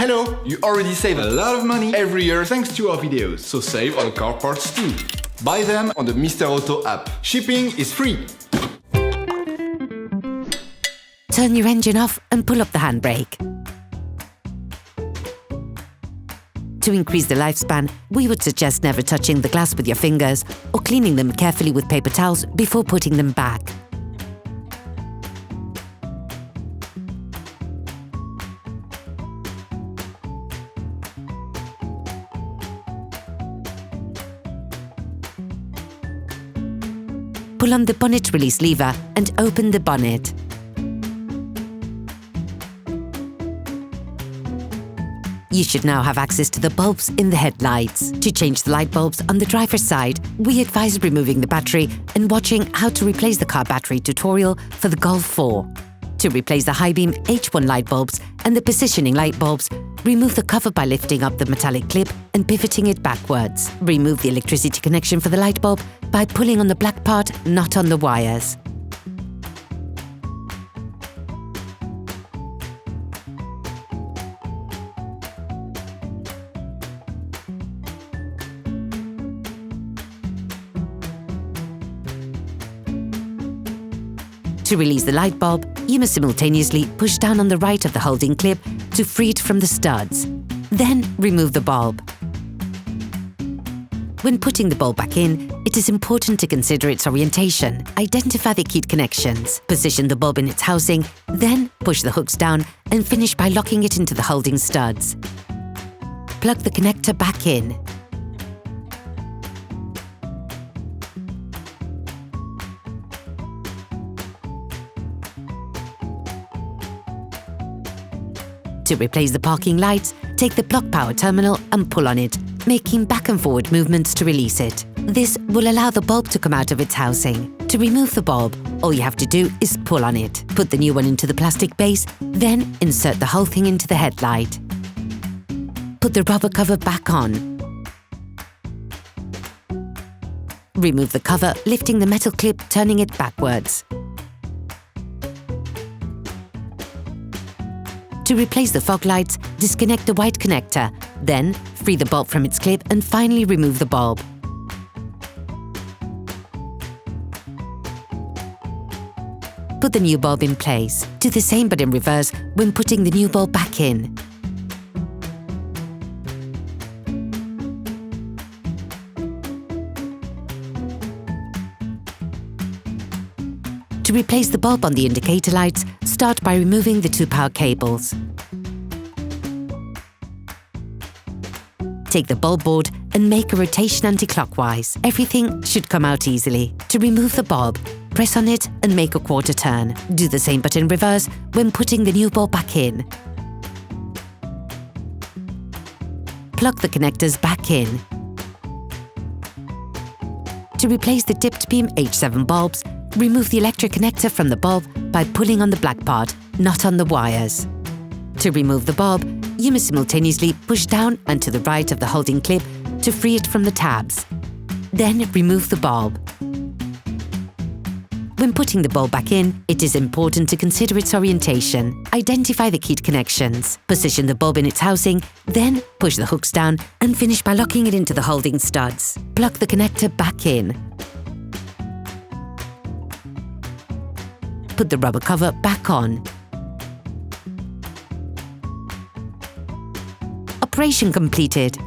Hello! You already save a lot of money every year thanks to our videos, so save on car parts too. Buy them on the Mr. Auto app. Shipping is free. Turn your engine off and pull up the handbrake. To increase the lifespan, we would suggest never touching the glass with your fingers or cleaning them carefully with paper towels before putting them back. Pull on the bonnet release lever and open the bonnet. You should now have access to the bulbs in the headlights. To change the light bulbs on the driver's side, we advise removing the battery and watching how to replace the car battery tutorial for the Golf 4. To replace the high beam H1 light bulbs and the positioning light bulbs, remove the cover by lifting up the metallic clip and pivoting it backwards. Remove the electricity connection for the light bulb by pulling on the black part, not on the wires. To release the light bulb, you must simultaneously push down on the right of the holding clip to free it from the studs. Then remove the bulb. When putting the bulb back in, it is important to consider its orientation. Identify the keyed connections, position the bulb in its housing, then push the hooks down and finish by locking it into the holding studs. Plug the connector back in. To replace the parking lights, take the block power terminal and pull on it, making back and forward movements to release it. This will allow the bulb to come out of its housing. To remove the bulb, all you have to do is pull on it. Put the new one into the plastic base, then insert the whole thing into the headlight. Put the rubber cover back on. Remove the cover, lifting the metal clip, turning it backwards. To replace the fog lights, disconnect the white connector, then free the bulb from its clip and finally remove the bulb. Put the new bulb in place. Do the same but in reverse when putting the new bulb back in. To replace the bulb on the indicator lights, start by removing the two power cables. Take the bulb board and make a rotation anti-clockwise. Everything should come out easily. To remove the bulb, press on it and make a quarter turn. Do the same but in reverse when putting the new bulb back in. Plug the connectors back in. To replace the dipped beam H7 bulbs, remove the electric connector from the bulb by pulling on the black part, not on the wires. To remove the bulb, you must simultaneously push down and to the right of the holding clip to free it from the tabs. Then remove the bulb. When putting the bulb back in, it is important to consider its orientation. Identify the keyed connections, position the bulb in its housing, then push the hooks down and finish by locking it into the holding studs. Plug the connector back in. Put the rubber cover back on. Operation completed.